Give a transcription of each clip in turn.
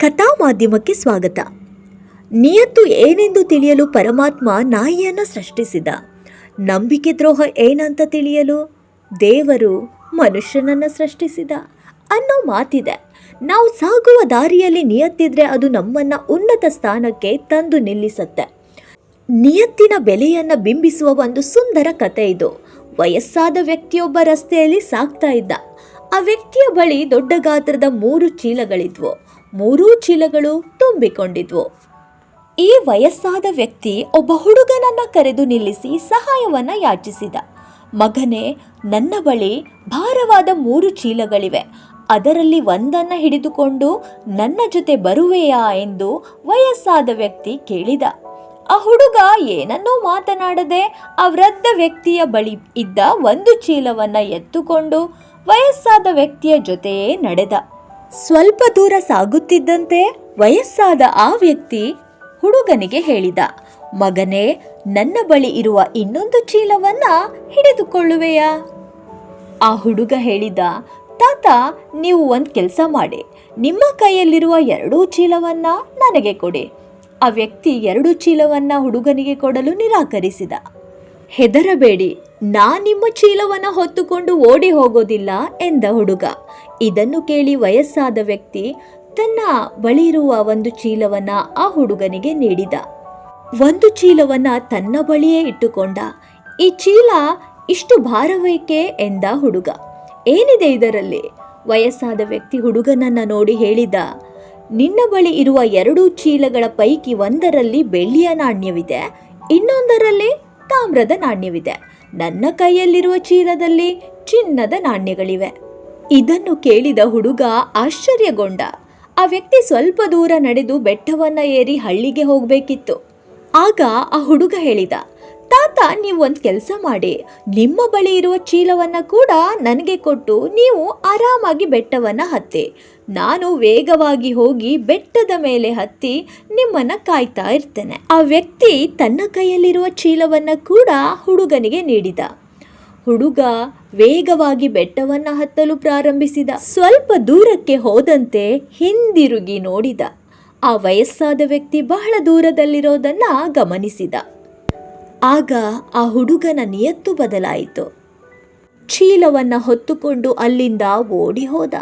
ಕಥಾ ಮಾಧ್ಯಮಕ್ಕೆ ಸ್ವಾಗತ. ನಿಯತ್ತು ಏನೆಂದು ತಿಳಿಯಲು ಪರಮಾತ್ಮ ನಾಯಿಯನ್ನು ಸೃಷ್ಟಿಸಿದ. ನಂಬಿಕೆ ದ್ರೋಹ ಏನಂತ ತಿಳಿಯಲು ದೇವರು ಮನುಷ್ಯನನ್ನು ಸೃಷ್ಟಿಸಿದ ಅನ್ನೋ ಮಾತಿದೆ. ನಾವು ಸಾಗುವ ದಾರಿಯಲ್ಲಿ ನಿಯತ್ತಿದ್ರೆ ಅದು ನಮ್ಮನ್ನು ಉನ್ನತ ಸ್ಥಾನಕ್ಕೆ ತಂದು ನಿಲ್ಲಿಸುತ್ತೆ. ನಿಯತ್ತಿನ ಬೆಲೆಯನ್ನು ಬಿಂಬಿಸುವ ಒಂದು ಸುಂದರ ಕಥೆ ಇದು. ವಯಸ್ಸಾದ ವ್ಯಕ್ತಿಯೊಬ್ಬ ರಸ್ತೆಯಲ್ಲಿ ಸಾಗ್ತಾ ಇದ್ದ. ಆ ವ್ಯಕ್ತಿಯ ಬಳಿ ದೊಡ್ಡ ಗಾತ್ರದ 3 ಚೀಲಗಳಿದ್ವು. 3 ಚೀಲಗಳು ತುಂಬಿಕೊಂಡಿದ್ವು. ಈ ವಯಸ್ಸಾದ ವ್ಯಕ್ತಿ ಒಬ್ಬ ಹುಡುಗನನ್ನ ಕರೆದು ನಿಲ್ಲಿಸಿ ಸಹಾಯವನ್ನ ಯಾಚಿಸಿದ. ಮಗನೇ, ನನ್ನ ಬಳಿ ಭಾರವಾದ 3 ಚೀಲಗಳಿವೆ. ಅದರಲ್ಲಿ ಒಂದನ್ನು ಹಿಡಿದುಕೊಂಡು ನನ್ನ ಜೊತೆ ಬರುವೆಯಾ ಎಂದು ವಯಸ್ಸಾದ ವ್ಯಕ್ತಿ ಕೇಳಿದ. ಆ ಹುಡುಗ ಏನನ್ನೂ ಮಾತನಾಡದೆ ಆ ವೃದ್ಧ ವ್ಯಕ್ತಿಯ ಬಳಿ ಇದ್ದ 1 ಚೀಲವನ್ನ ಎತ್ತುಕೊಂಡು ವಯಸ್ಸಾದ ವ್ಯಕ್ತಿಯ ಜೊತೆಯೇ ನಡೆದ. ಸ್ವಲ್ಪ ದೂರ ಸಾಗುತ್ತಿದ್ದಂತೆ ವಯಸ್ಸಾದ ಆ ವ್ಯಕ್ತಿ ಹುಡುಗನಿಗೆ ಹೇಳಿದ, ಮಗನೇ, ನನ್ನ ಬಳಿ ಇರುವ ಇನ್ನೊಂದು ಚೀಲವನ್ನ ಹಿಡಿದುಕೊಳ್ಳುವೆಯಾ? ಆ ಹುಡುಗ ಹೇಳಿದ, ತಾತ, ನೀವು ಒಂದು ಕೆಲಸ ಮಾಡಿ, ನಿಮ್ಮ ಕೈಯಲ್ಲಿರುವ 2 ಚೀಲವನ್ನ ನನಗೆ ಕೊಡಿ. ಆ ವ್ಯಕ್ತಿ 2 ಚೀಲವನ್ನ ಹುಡುಗನಿಗೆ ಕೊಡಲು ನಿರಾಕರಿಸಿದ. ಹೆದರಬೇಡಿ, ನಿಮ್ಮ ಚೀಲವನ್ನ ಹೊತ್ತುಕೊಂಡು ಓಡಿ ಹೋಗೋದಿಲ್ಲ ಎಂದ ಹುಡುಗ. ಇದನ್ನು ಕೇಳಿ ವಯಸ್ಸಾದ ವ್ಯಕ್ತಿ ತನ್ನ ಬಳಿ ಇರುವ 1 ಚೀಲವನ್ನ ಆ ಹುಡುಗನಿಗೆ ನೀಡಿದ. 1 ಚೀಲವನ್ನ ತನ್ನ ಬಳಿಯೇ ಇಟ್ಟುಕೊಂಡ. ಈ ಚೀಲ ಇಷ್ಟು ಭಾರವೇಕೆ ಎಂದ ಹುಡುಗ. ಏನಿದೆ ಇದರಲ್ಲಿ? ವಯಸ್ಸಾದ ವ್ಯಕ್ತಿ ಹುಡುಗನನ್ನ ನೋಡಿ ಹೇಳಿದ, ನಿನ್ನ ಬಳಿ ಇರುವ 2 ಚೀಲಗಳ ಪೈಕಿ ಒಂದರಲ್ಲಿ ಬೆಳ್ಳಿಯ ನಾಣ್ಯವಿದೆ, ಇನ್ನೊಂದರಲ್ಲಿ ತಾಮ್ರದ ನಾಣ್ಯವಿದೆ. ನನ್ನ ಕೈಯಲ್ಲಿರುವ ಚೀಲದಲ್ಲಿ ಚಿನ್ನದ ನಾಣ್ಯಗಳಿವೆ. ಇದನ್ನು ಕೇಳಿದ ಹುಡುಗ ಆಶ್ಚರ್ಯಗೊಂಡ. ಆ ವ್ಯಕ್ತಿ ಸ್ವಲ್ಪ ದೂರ ನಡೆದು ಬೆಟ್ಟವನ್ನ ಏರಿ ಹಳ್ಳಿಗೆ ಹೋಗಬೇಕಿತ್ತು. ಆಗ ಆ ಹುಡುಗ ಹೇಳಿದ, ತಾತ, ನೀವು ಒಂದು ಕೆಲಸ ಮಾಡಿ, ನಿಮ್ಮ ಬಳಿ ಇರುವ ಚೀಲವನ್ನ ಕೂಡ ನನಗೆ ಕೊಟ್ಟು ನೀವು ಆರಾಮಾಗಿ ಬೆಟ್ಟವನ್ನ ಹತ್ತಿ. ನಾನು ವೇಗವಾಗಿ ಹೋಗಿ ಬೆಟ್ಟದ ಮೇಲೆ ಹತ್ತಿ ನಿಮ್ಮನ್ನ ಕಾಯ್ತಾ ಇರ್ತೇನೆ. ಆ ವ್ಯಕ್ತಿ ತನ್ನ ಕೈಯಲ್ಲಿರುವ ಚೀಲವನ್ನ ಕೂಡ ಹುಡುಗನಿಗೆ ನೀಡಿದ. ಹುಡುಗ ವೇಗವಾಗಿ ಬೆಟ್ಟವನ್ನ ಹತ್ತಲು ಪ್ರಾರಂಭಿಸಿದ. ಸ್ವಲ್ಪ ದೂರಕ್ಕೆ ಹೋದಂತೆ ಹಿಂದಿರುಗಿ ನೋಡಿದ. ಆ ವಯಸ್ಸಾದ ವ್ಯಕ್ತಿ ಬಹಳ ದೂರದಲ್ಲಿರೋದನ್ನ ಗಮನಿಸಿದ. ಆಗ ಆ ಹುಡುಗನ ನಿಯತ್ತು ಬದಲಾಯಿತು. ಚೀಲವನ್ನ ಹೊತ್ತುಕೊಂಡು ಅಲ್ಲಿಂದ ಓಡಿ ಹೋದ.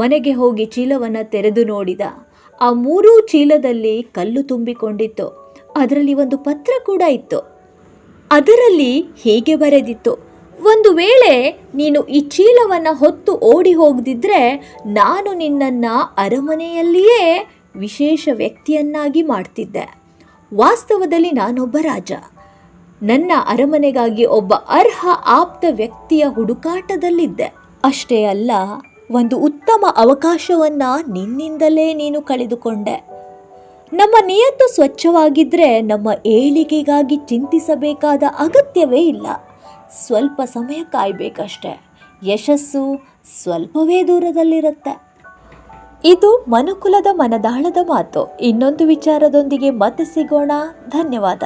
ಮನೆಗೆ ಹೋಗಿ ಚೀಲವನ್ನ ತೆರೆದು ನೋಡಿದ. ಆ 3 ಚೀಲದಲ್ಲಿ ಕಲ್ಲು ತುಂಬಿಕೊಂಡಿತ್ತು. ಅದರಲ್ಲಿ ಒಂದು ಪತ್ರ ಕೂಡ ಇತ್ತು. ಅದರಲ್ಲಿ ಹೀಗೆ ಬರೆದಿತ್ತು, ಒಂದು ವೇಳೆ ನೀನು ಈ ಚೀಲವನ್ನ ಹೊತ್ತು ಓಡಿ ಹೋಗದಿದ್ರೆ ನಾನು ನಿನ್ನನ್ನ ಅರಮನೆಯಲ್ಲಿಯೇ ವಿಶೇಷ ವ್ಯಕ್ತಿಯನ್ನಾಗಿ ಮಾಡ್ತಿದ್ದೆ. ವಾಸ್ತವದಲ್ಲಿ ನಾನೊಬ್ಬ ರಾಜ. ನನ್ನ ಅರಮನೆಗಾಗಿ ಒಬ್ಬ ಅರ್ಹ ಆಪ್ತ ವ್ಯಕ್ತಿಯ ಹುಡುಕಾಟದಲ್ಲಿದ್ದೆ. ಅಷ್ಟೇ ಅಲ್ಲ, ಒಂದು ಉತ್ತಮ ಅವಕಾಶವನ್ನ ನಿನ್ನಿಂದಲೇ ನೀನು ಕಳೆದುಕೊಂಡೆ. ನಮ್ಮ ನಿಯತ್ತು ಸ್ವಚ್ಛವಾಗಿದ್ರೆ ನಮ್ಮ ಏಳಿಗೆಗಾಗಿ ಚಿಂತಿಸಬೇಕಾದ ಅಗತ್ಯವೇ ಇಲ್ಲ. ಸ್ವಲ್ಪ ಸಮಯ ಕಾಯಬೇಕಷ್ಟೆ. ಯಶಸ್ಸು ಸ್ವಲ್ಪವೇ ದೂರದಲ್ಲಿರುತ್ತೆ. ಇದು ಮನುಕುಲದ ಮನದಾಳದ ಮಾತು. ಇನ್ನೊಂದು ವಿಚಾರದೊಂದಿಗೆ ಮತ್ತೆ ಸಿಗೋಣ. ಧನ್ಯವಾದ.